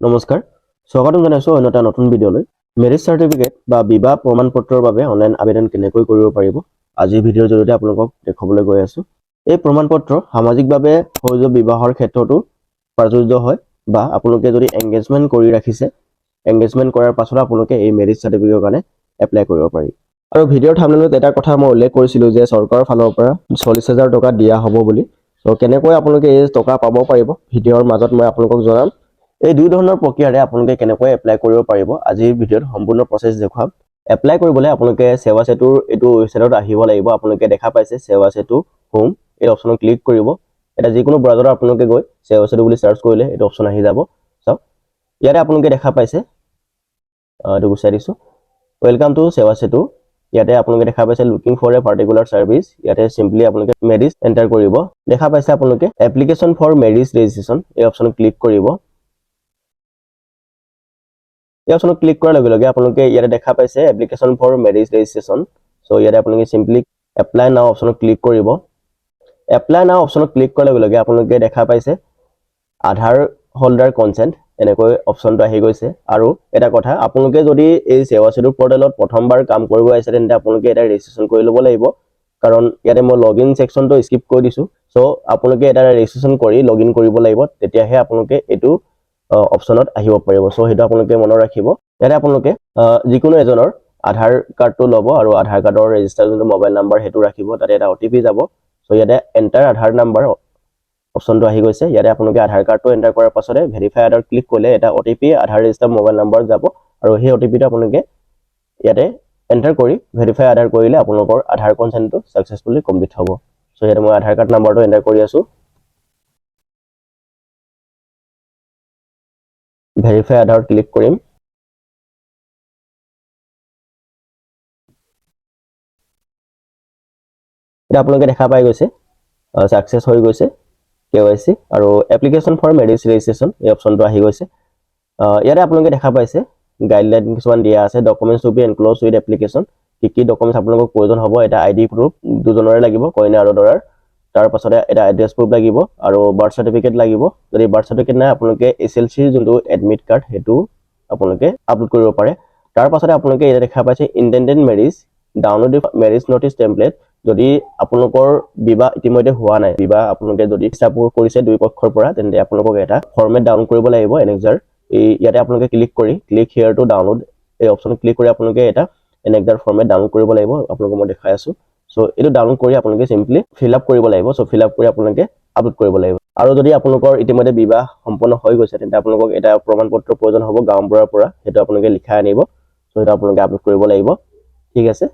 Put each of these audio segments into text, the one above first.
নমস্কাৰ স্বাগতম জনাইছো অন্য এটা নতুন ভিডিঅলৈ মেৰিজ সাৰ্টিফিকেট বা বিবাহ প্ৰমাণপত্ৰৰ বাবে অনলাইন আবেদন কেনেকৈ কৰিব পাৰিব আজিৰ ভিডিঅ'ৰ জৰিয়তে আপোনালোকক দেখাবলৈ গৈ আছো এই প্ৰমাণপত্ৰ সামাজিকভাৱে হৈজ বিবাহৰ ক্ষেত্ৰতো প্ৰযোজ্য হয় বা আপোনালোকে যদি এংগেজমেন্ট কৰি ৰাখিছে এংগেজমেন্ট কৰাৰ পাছত আপোনালোকে এই মেৰিজ সাৰ্টিফিকেটৰ কাৰণে এপ্লাই কৰিব পাৰি আৰু ভিডিঅ'ৰ থাম্বনেইলত এটা কথা মই উল্লেখ কৰিছিলো যে চৰকাৰৰ ফালৰ পৰা 40,000 টকা দিয়া হ'ব বুলি তো কেনেকৈ আপোনালোকে এই টকা পাব পাৰিব ভিডিঅ'ৰ মাজত মই আপোনালোকক জনাম এই দুই ধৰণৰ প্ৰক্ৰিয়াৰে আপোনালোকে কেনেকৈ এপ্লাই কৰিব পাৰিব আজিৰ ভিডিঅ'ত সম্পূৰ্ণ প্ৰচেছ দেখুৱাম এপ্লাই কৰিবলৈ আপোনালোকে সেৱা সেতুৰ এইটো ৱেবছাইটত আহিব লাগিব আপোনালোকে দেখা পাইছে সেৱা সেতু হোম এই অপচনত ক্লিক কৰিব এটা যিকোনো ব্ৰাউজাৰত আপোনালোকে গৈ সেৱা সেতু বুলি সাৰ্চ কৰিলে এই অপচন আহি যাব চাওক ইয়াতে আপোনালোকে দেখা পাইছে এইটো গুচাই দিছো ওয়েলকাম টু সেৱা সেতু ইয়াতে আপোনালোকে দেখা পাইছে looking for a particular service ইয়াতে সিম্পলি আপোনালোকে মেৰিজ এন্টাৰ কৰিব দেখা পাইছে আপোনালোকে এপ্লিকেশন ফৰ মেৰিজ ৰেজিষ্ট্ৰেচন এই অপচনত ক্লিক কৰিব এই অপচনত ক্লিক কৰাৰ লগে লগে আপোনালোকে ইয়াতে দেখা পাইছে application for marriage registration so ইয়াতে আপোনালোকে সিম্পলি এপ্লাই নাও অপচনত ক্লিক কৰিব এপ্লাই নাও অপচনত ক্লিক কৰাৰ লগে লগে আপোনালোকে দেখা পাইছে আধাৰ হোল্ডাৰ কনসেন্ট এনেকৈ অপচনটো আহি গৈছে আৰু এটা কথা আপোনালোকে যদি এই সেৱা সেতু পৰ্টেলত প্ৰথমবাৰ কাম কৰিব আহিছে তেন্তে আপোনালোকে এটা ৰেজিষ্ট্ৰেচন কৰি ল'ব লাগিব কাৰণ ইয়াতে মই লগইন সেকশনটো স্কিপ কৰি দিছো সো আপোনালোকে এটা ৰেজিষ্ট্ৰেচন কৰি লগইন কৰিব লাগিব তেতিয়াহে আপোনালোকে এটো অপচনত আহিব পাৰিব সো হেতু আপোনালোকে মনত ৰাখিব ইয়াতে আপোনালোকে যিকোনো এজনৰ আধাৰ কাৰ্ডটো ল'ব আৰু আধাৰ কাৰ্ডৰ ৰেজিষ্টাৰ যোনটো মোবাইল নাম্বাৰ হেতু ৰাখিব তাতে এটা ওটিপি যাব সো ইয়াতে এন্টাৰ আধাৰ নাম্বাৰ অপচনটো আহি গৈছে ইয়াতে আপোনালোকে আধাৰ কাৰ্ডটো এন্টাৰ কৰাৰ পাছতে ভেৰিফাই আধাৰ ক্লিক কৰিলে এটা ওটিপি আধাৰ ৰেজিষ্টাৰ মোবাইল নাম্বাৰ যাব আৰু সেই ওটিপিটো আপোনালোকে ইয়াতে এন্টাৰ কৰি ভেৰিফাই আধাৰ কৰিলে আপোনালোকৰ আধাৰ কনসেন্টটো সাকসেসফুলি কমপ্লিট হ'ব সো ইয়াতে মই আধাৰ কাৰ্ড নাম্বাৰটো এন্টাৰ কৰি আছো ভেৰিফাই আধাৰ ক্লিক কৰিম এটা আপোনালোকে দেখা পাই গৈছে সাকসেস হৈ গৈছে কেওয়াইসি আৰু এপ্লিকেশন ফৰ মেৰিজ ৰেজিষ্ট্ৰেচন এই অপচনটো আহি গৈছে ইয়াতে আপোনালোকে দেখা পাইছে গাইডলাইন কিছুমান দিয়া আছে documents to be enclose with application কি ডকুমেন্টস আপোনালোকক প্ৰয়োজন হ'ব এটা আইডি প্ৰুফ দুজনৰে লাগিব কইনা আৰু দৰাৰ তাৰ পাছতে এটা এড্ৰেছ প্ৰুফ লাগিব আৰু বাৰ্থ সাৰ্টিফিকেট লাগিব যদি বাৰ্থ সাৰ্টিফিকেট নাই আপোনালোকে এছএলসি যোনটো এডমিট কাৰ্ড হেতু আপোনালোকে আপলোড কৰিব পাৰে তাৰ পাছতে আপোনালোকে এটা দেখা পাইছে intended marriage download marriage notice template যদি আপোনালোকৰ বিবাহ ইতিমধ্যে হোৱা নাই বিবাহ আপোনালোকে যদি ইচ্ছাপূৰ কৰিছে দুই পক্ষৰ পৰা তেন্তে আপোনালোকক এটা ফৰমেট ডাউনলোড কৰিব লাগিব এনেক্সাৰ এই ইয়াতে আপোনালোকে ক্লিক কৰি ক্লিক হিয়াৰ টু ডাউনলোড এই অপচন ক্লিক কৰি আপোনালোকে এটা এনেক্সাৰ ফৰমেট ডাউনলোড কৰিব লাগিব আপোনালোকক মই দেখাই আছো সো এটো ডাউনলোড কৰি আপোনালোকে সিম্পলি ফিল আপ কৰিব লাগিব সো ফিল আপ কৰি আপোনালোকে আপলোড কৰিব লাগিব আৰু যদি আপোনালোকৰ ইতিমধ্যে বিবাহ সম্পন্ন হৈ গৈছে তেন্তে আপোনালোকক এটা প্ৰমাণপত্ৰৰ প্ৰয়োজন হ'ব গাঁওবুঢ়াৰ পৰা হেতু আপোনালোকে লিখা আনিব সো এটা আপোনালোকে আপলোড কৰিব লাগিব ঠিক আছে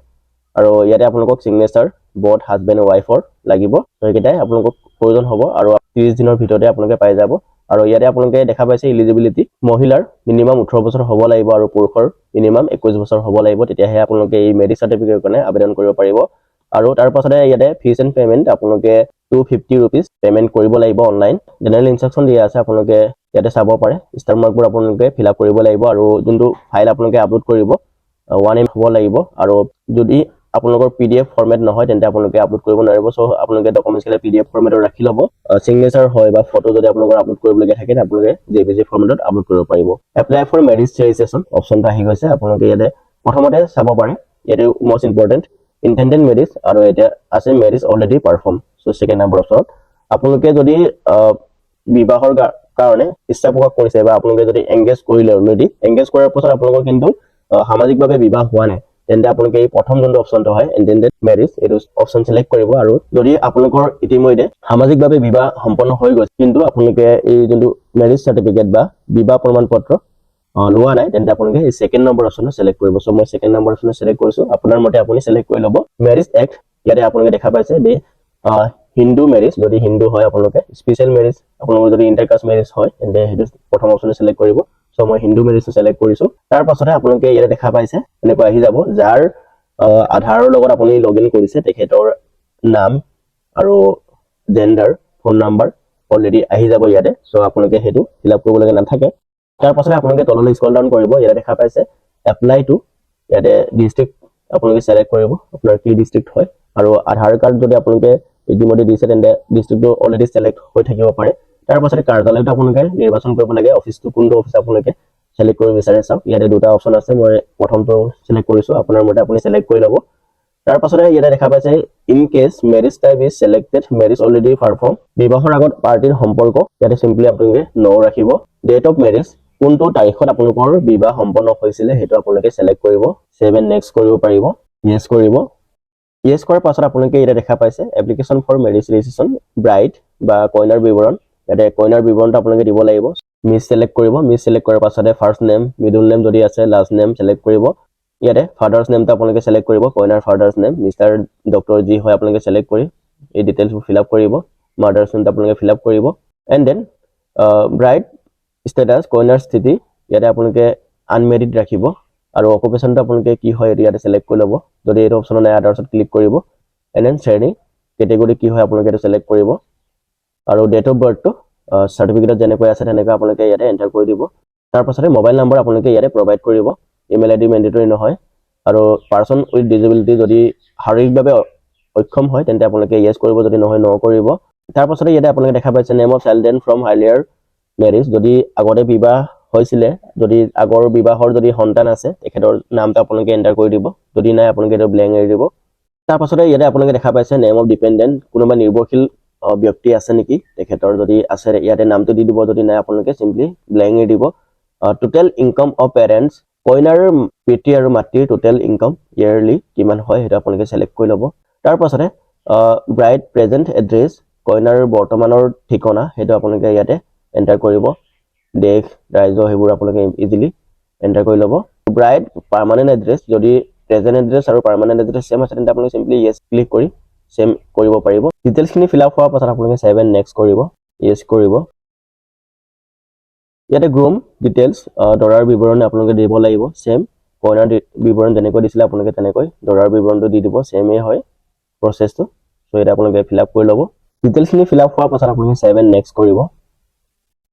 আৰু ইয়াতে আপোনালোকক signature both husband and wife লাগিব তো একেটাই আপোনালোকক প্ৰয়োজন হ'ব আৰু 30 দিনৰ ভিতৰতে আপোনালোকে পাই যাব আৰু ইয়াতে আপোনালোকে দেখা পাইছে এলিজিবিলিটি মহিলাৰ মিনিমাম 18 বছৰ হ'ব লাগিব আৰু পুৰুষৰ মিনিমাম 21 বছৰ হ'ব লাগিব তেতিয়াহে আপোনালোকে এই মেৰিজ সাৰ্টিফিকেটৰ কাৰণে আবেদন কৰিব পাৰিব আৰু তাৰ পাছতে ইয়াতে ফিজ এণ্ড পেমেন্ট আপোনালোকে 250 rupees পেমেন্ট কৰিব লাগিব অনলাইন জেনাৰেল ইনস্ট্ৰাকচন দিয়া আছে আপোনালোকে ইয়াতে চাব পাৰে ষ্টাৰ মাৰ্কবোৰ আপোনালোকে ফিল আপ কৰিব লাগিব আৰু যোনটো ফাইল আপোনালোকে আপলোড কৰিব 1 MB হ'ব লাগিব আৰু যদি আপোনালোকৰ PDF ফৰমেট নহয় তেন্তে আপোনালোকে আপলোড কৰিব নোৱাৰিব সো আপোনালোকে ডকুমেন্টছ কেলে PDF ফৰমেটত ৰাখি ল'ব সিগনেচাৰ হয় বা ফটো যদি আপোনালোকৰ আপলোড কৰিবলগীয়া থাকে আপোনালোকে JPG ফৰমেটত আপলোড কৰিব পাৰিব এপ্লাই ফৰ মেৰিজ ৰেজিষ্ট্ৰেচন অপচনটো আহি গৈছে আপোনালোকে ইয়াতে প্ৰথমতে চাব পাৰে ইয়াতে মোষ্ট ইম্পৰ্টেন্ট ইন্টেন্ডেড মেৰিজ আৰু এটা আছে marriage already perform so second number option আপোনালোকে যদি বিবাহৰ কাৰণে ইচ্ছা প্ৰকাশ কৰিছে বা আপোনালোকে যদি এংগেজ কৰিলে অলৰেডি এংগেজ কৰাৰ পাছত আপোনালোকৰ কিন্তু সামাজিকভাৱে বিবাহ হোৱা নাই তেন্তে আপোনালোকে এই প্ৰথম যোনটো অপচনটো হয় ইন্টেন্ডেড মেৰিজ এটো অপচন সিলেক্ট কৰিব আৰু যদি আপোনালোকৰ ইতিমধ্যে সামাজিকভাৱে বিবাহ সম্পন্ন হৈ গৈছে কিন্তু আপোনালোকে এই যোনটো মেৰিজ সাৰ্টিফিকেট বা বিবাহ প্ৰমাণপত্ৰ লোৱা নাই তেন্তে আপোনালোকে এই সেকেন্ড নম্বৰ অপচন সিলেক্ট কৰিব সো মই সেকেন্ড নম্বৰ অপচন সিলেক্ট কৰিছো আপোনাৰ মতে আপুনি সিলেক্ট কৰি ল'ব মেৰিজ এক্ট ইয়াতে আপোনালোকে দেখা পাইছে যে হিন্দু মেৰিজ যদি হিন্দু হয় আপোনালোকে স্পেশাল মেৰিজ আপোনালোকৰ যদি ইন্টাৰকাষ্ট মেৰিজ হয় তেন্তে হেতু প্ৰথম অপচন সিলেক্ট কৰিব সো মই হিন্দু মেৰিজটো সিলেক্ট কৰিছো তাৰ পাছতে আপোনালোকে ইয়াতে দেখা পাইছে এনেকৈ আহি যাব যাৰ আধাৰৰ লগত আপুনি লগইন কৰিছে তেখেতৰ নাম আৰু জেন্ডাৰ ফোন নাম্বাৰ অলৰেডি আহি যাব ইয়াতে সো আপোনালোকে হেতু ফিল আপ কৰিব লাগে নাথাকে তাৰ পাছতে আপোনালোকে তললৈ স্ক্ৰল ডাউন কৰিব ইয়াতে দেখা পাইছে এপ্লাই টু ইয়াতে ডিস্ট্ৰিক্ট আপোনালোকে সিলেক্ট কৰিব আপোনাৰ কি ডিস্ট্ৰিক্ট হয় আৰু আধাৰ কাৰ্ড যদি আপোনালোকে ইতিমধ্যে দিছে তেন্তে ডিস্ট্ৰিক্টটো অলৰেডি সিলেক্ট হৈ থাকিব পাৰে তাৰ পাছতে কাৰ্যালয়টো আপোনালোকে নিৰ্বাচন কৰিব লাগে অফিসটো কোনটো অফিস আপোনালোকে সিলেক্ট কৰিব বিচাৰে চাওক ইয়াতে দুটা অপচন আছে মই প্ৰথমটো সিলেক্ট কৰিছো আপোনাৰ মতে আপুনি সিলেক্ট কৰি ল'ব তাৰ পাছতে ইয়াতে দেখা পাইছে in case marriage type is selected marriage already perform বিবাহৰ আগত পাৰ্টিৰ সম্পৰ্ক ইয়াতে সিম্পলি আপোনালোকে নো ৰাখিব ডেট অফ ম্যাৰেজ কোনটো তাৰিখত আপোনালোকৰ বিবাহ সম্পন্ন হৈছিল হেতু আপোনালোকে সিলেক্ট কৰিব সেভ এণ্ড নেক্সট কৰিব পাৰিব ইয়েস কৰিব ইয়েস কৰাৰ পাছত আপোনালোকে ইয়াতে দেখা পাইছে এপ্লিকেশন ফৰ ম্যাৰেজ ৰেজিষ্ট্ৰেচন ব্ৰাইড বা কইনাৰ বিৱৰণ ইয়াতে কইনাৰ বিৱৰণটো আপোনালোকে দিব লাগিব মিস সিলেক্ট কৰিব মিস সিলেক্ট কৰাৰ পাছতে ফাৰ্স্ট নেম মিডল নেম যদি আছে লাষ্ট নেম সিলেক্ট কৰিব ইয়াতে ফাদাৰ্স নেমটো আপোনালোকে সিলেক্ট কৰিব কইনাৰ ফাদাৰ্স নেম মিস্টাৰ ডক্টৰ জি হয় আপোনালোকে সিলেক্ট কৰি এই ডিটেইলছ ফিল আপ কৰিব মাদাৰ্স নেমটো আপোনালোকে ফিল আপ কৰিব এণ্ড দেন ব্ৰাইড ষ্টেটাস কইনাৰ স্থিতি ইয়াতে আপোনালোকে আনমেৰিড ৰাখিব আৰু অকুপেশনটো আপোনালোকে কি হয় ইয়াতে সিলেক্ট কৰি ল'ব যদি এই অপচন নাই আদাৰ্ছত ক্লিক কৰিব এণ্ড দেন শ্ৰেণী কেটেগৰী কি হয় আপোনালোকে এটা সিলেক্ট কৰিব আৰু ডেট অফ বাৰ্থটো সাৰ্টিফিকেটত যেনেকৈ আছে তেনেকৈ আপোনালোকে ইয়াতে এন্টাৰ কৰি দিব তাৰ পাছতে মোবাইল নম্বৰ আপোনালোকে ইয়াতে প্ৰভাইড কৰিব ইমেইল আইডি মেন্ডেটৰি নহয় আৰু পাৰসন উইথ ডিসেবিলিটি যদি শাৰীৰিকভাৱে অক্ষম হয় তেন্তে আপোনালোকে ইয়েস কৰিব যদি নহয় নো কৰিব তাৰ পাছতে ইয়াতে আপোনালোকে দেখা পাইছে নেম অফ চিলড্ৰেন ফ্ৰম হাৰ্লিয়াৰ ম্যাৰেজ যদি আগতে বিবাহ হৈছিলে যদি আগৰ বিবাহৰ যদি সন্তান আছে তেখেতৰ নামটো আপোনালোকে এন্টাৰ কৰি দিব যদি নাই আপোনালোকে এটা ব্ল্যাঙ্ক এৰি দিব তাৰ পাছতে ইয়াতে আপোনালোকে দেখা পাইছে নেম অফ ডিপেন্ডেন্ট কোনোবা নিৰ্ভৰশীল ব্যক্তি আছে নেকি তেখেতৰ যদি আছে ইয়াতে নামটো দি দিব যদি নাই আপোনালোকে সিম্পলি ব্ল্যাঙ্ক এৰি দিব টোটাল ইনকাম অফ পেৰেন্টস কইনাৰ পিতৃ আৰু মাতৃৰ টোটাল ইনকাম ইয়াৰলি কিমান হয় হেতু আপোনালোকে সিলেক্ট কৰি ল'ব তাৰ পাছতে ব্ৰাইড প্ৰেজেন্ট এড্ৰেছ কইনাৰ বৰ্তমানৰ ঠিকনা হেতু আপোনালোকে ইয়াতে এন্টাৰ কৰিব দেশ ৰাজ্য হেবোৰ আপোনালোকে ইজিলি এন্টাৰ কৰি ল'ব ব্ৰাইড পাৰ্মানেন্ট এড্ৰেছ যদি প্ৰেজেন্ট এড্ৰেছ আৰু পাৰ্মানেন্ট এড্ৰেছ সেম আছে তেন্তে আপোনালোকে সিম্পলি ইয়েস ক্লিক কৰি সেম কৰিব পাৰিব ডিটেইলছ খিনি ফিল আপ হোৱাৰ পাছত আপোনালোকে সেভ এণ্ড নেক্সট কৰিব ইয়েস কৰিব ইয়াতে গ্ৰুম ডিটেইলছ দৰাৰ বিৱৰণ আপোনালোকে দিব লাগিব সেম কইনাৰ বিৱৰণ যেনেকৈ দিছিলে আপোনালোকে তেনেকৈ দৰাৰ বিৱৰণটো দি দিব সেমে হয় প্ৰসেসটো সো এটা আপোনালোকে ফিল আপ কৰি ল'ব ডিটেইলছ খিনি ফিল আপ হোৱাৰ পাছত আপোনালোকে সেভ এণ্ড নেক্সট কৰিব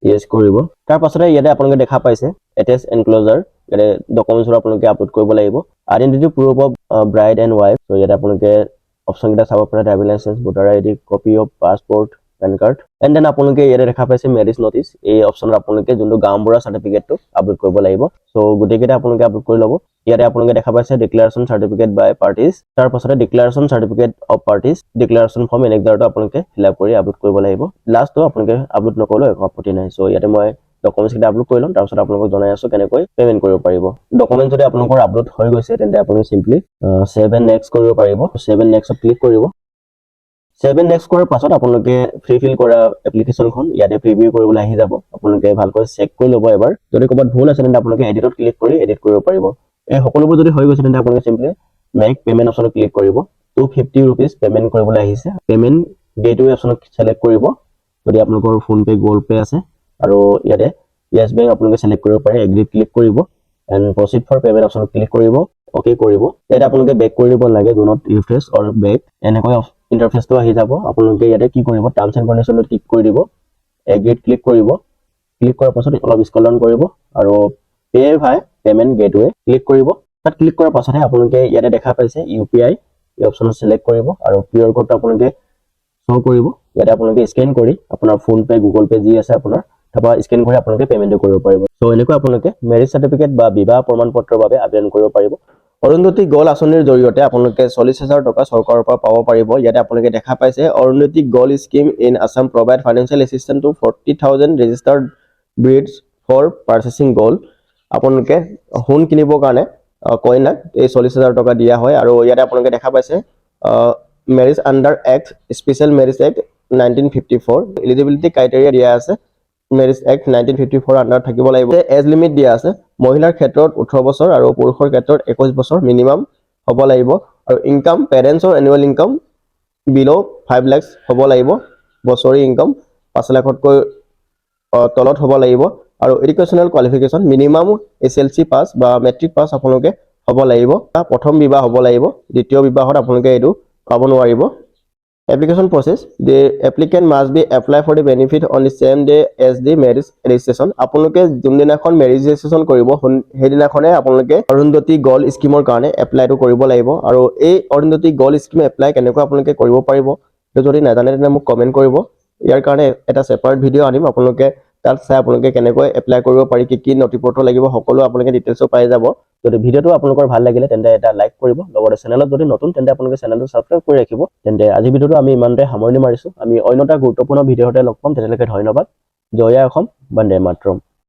ইয়েস কৰিব তাৰ পাছতে ইয়াতে আপোনালোকে দেখা পাইছে এটেচ এনক্লোজাৰ ইয়াতে ডকুমেন্টছৰ আপোনালোকে আপলোড কৰিব লাগিব identity proof of bride and wife so ইয়াতে আপোনালোকে অপচন কেইটা চাব পাৰে driving licence voter ID copy of passport PAN card and then আপোনালোকে ইয়াতে দেখা পাইছে ম্যাৰেজ নটিচ এই অপচনত আপোনালোকে যোনটো গাঁওবুঢ়া সাৰ্টিফিকেটটো আপলোড কৰিব লাগিব সো গোটেইকেইটা আপোনালোকে আপলোড কৰি ল'ব ইয়াতে আপোনালোকে দেখা পাইছে ডিক্লাৰেশ্যন সাৰ্টিফিকেট বাই পাৰ্টিজ তাৰ পাছতে declaration certificate of parties declaration form এনেকজাৰটো আপোনালোকে ফিল আপ কৰি আপলোড কৰিব লাগিব লাষ্টটো আপোনালোকে আপলোড নকৰিলেও একো আপত্তি নাই সো ইয়াতে মই ডকুমেন্টছ কেইটা আপলোড কৰি লম তাৰ পাছত আপোনালোকক জনাই আছো কেনেকৈ পেমেন্ট কৰিব পাৰিব ডকুমেন্ট যদি আপোনালোকৰ আপলোড হৈ গৈছে তেন্তে আপোনালোকে সিম্পলি সেভ এণ্ড নেক্সট কৰিব পাৰিব সেভ এণ্ড নেক্সটত ক্লিক কৰিব সেভ এণ্ড নেক্সট কৰাৰ পাছত আপোনালোকে ফ্ৰী ফিল কৰা এপ্লিকেশনখন ইয়াতে প্ৰিভিউ কৰিবলৈ আহি যাব আপোনালোকে ভালকৈ চেক কৰি ল'ব এবাৰ যদি ক'ৰবাত ভুল আছে তেন্তে আপোনালোকে এডিটত ক্লিক কৰি এডিট কৰিব পাৰিব এই সকলোবোৰ যদি হৈ গৈছে তেন্তে আপোনালোকে সিম্পলি মেক পেমেন্ট অপচনত ক্লিক কৰিব 250 रुपीस পেমেন্ট কৰিবলৈ আহিছে পেমেন্ট গেটৱে অপচনত সিলেক্ট কৰিব যদি আপোনালোকৰ ফোন পে গুগল পে আছে আৰু ইয়াতে ইয়েস বেংক আপোনালোকে সিলেক্ট কৰিব পাৰে এগ্ৰি ক্লিক কৰিব এণ্ড প্ৰসিড ফৰ পেমেন্ট অপচনত ক্লিক কৰিব ওকে কৰিব ইয়াতে আপোনালোকে বেক কৰিব লাগে do not refresh or back এনেকৈ ইন্টাৰফেসটো আহি যাব আপোনালোকে ইয়াতে কি কৰিব টাৰ্মছ এণ্ড কণ্ডিশ্যনত ক্লিক কৰি দিব এগ্ৰিত ক্লিক কৰিব ক্লিক কৰাৰ পাছত অলপ স্ক্ৰল ডাউন কৰিব আৰু পে বাই পেমেন্ট গেটৱে ক্লিক কৰিব তাত ক্লিক কৰাৰ পাছতে আপোনালোকে ইয়াতে দেখা পাইছে ইউপিআই এই অপচনত সিলেক্ট কৰিব আৰু কিউআৰ কোডটো আপোনালোকে শো কৰিব ইয়াতে আপোনালোকে স্ক্যান কৰি আপোনাৰ ফোন পে গুগল পে যি আছে আপোনাৰ তাপা স্ক্যান কৰি আপোনালোকে পেমেন্ট কৰিব পাৰিব সো এনেকৈ আপোনালোকে ম্যাৰেজ সাৰ্টিফিকেট বা বিবাহ প্ৰমাণপত্ৰৰ বাবে আবেদন কৰিব পাৰিব অৰুন্ধতী গল আঁচনিৰ জৰিয়তে আপোনালোকে 40000 টকা চৰকাৰৰ পৰা পাব পাৰিব ইয়াতে আপোনালোকে দেখা পাইছে Arundhati gold scheme in Assam provide financial assistance to 40000 registered brides for purchasing gold আপোনালোকে সোণ কিনিবৰ কাৰণে কইনাক এই 40000 টকা দিয়া হয় আৰু ইয়াতে আপোনালোকে দেখা পাইছে marriage under act special marriage act 1954 eligibility criteria দিয়া আছে ম্যাৰেজ এক্ট 1954 আন্ডাৰ থাকিব লাগিব এজ লিমিট দিয়া আছে মহিলাৰ ক্ষেত্ৰত 18 বছৰ আৰু পুৰুষৰ ক্ষেত্ৰত 21 বছৰ মিনিমাম হ'ব লাগিব আৰু ইনকাম পেৰেন্টছৰ এনুৱেল ইনকাম বিলো 5 লাখ হ'ব লাগিব বছৰি ইনকাম 5 লাখতকৈ তলত হ'ব লাগিব আৰু এডুকেশনাল কোৱালিফিকেশন মিনিমাম এছএলসি পাস বা মেট্ৰিক পাস আপোনালোকে হ'ব লাগিব প্ৰথম বিবাহ হ'ব লাগিব দ্বিতীয় বিবাহত আপোনালোকে এটো পাব নোৱাৰিব application process the applicant must be apply for the benefit on the same day as the marriage registration আপোনালোকে যোনদিনাখন marriage registration কৰিব হেদিনাখনে আপোনালোকে অৰুন্ধতী গল স্কিমৰ কাৰণে এপ্লাইটো কৰিব লাগিব আৰু এই অৰুন্ধতী গল স্কিম এপ্লাই কেনেকৈ আপোনালোকে কৰিব পাৰিব যদি নাজানে তেনে মোক কমেন্ট কৰিব ইয়াৰ কাৰণে এটা সেপাৰেট ভিডিও আনিম আপোনালোকে তাত চাই আপোনালোকে কেনেকৈ এপ্লাই কৰিব পাৰি কি কি নথিপত্ৰ লাগিব সকলো আপোনালোকে ডিটেইলছ পাই যাব যদি ভিডিওটো আপোনালোকৰ ভাল লাগিলে তেন্তে এটা লাইক কৰিব লগতে চেনেলত যদি নতুন তেন্তে আপোনালোকে চেনেলটো সাবস্ক্ৰাইব কৰি ৰাখিব তেন্তে আজি ভিডিওটো আমি ইমানতে সামৰণি মাৰিছো আমি অন্য এটা গুৰুত্বপূৰ্ণ ভিডিওতে লগ পাম তেতিয়ালৈকে ধন্যবাদ জয় অসম বন্দে মাতৰম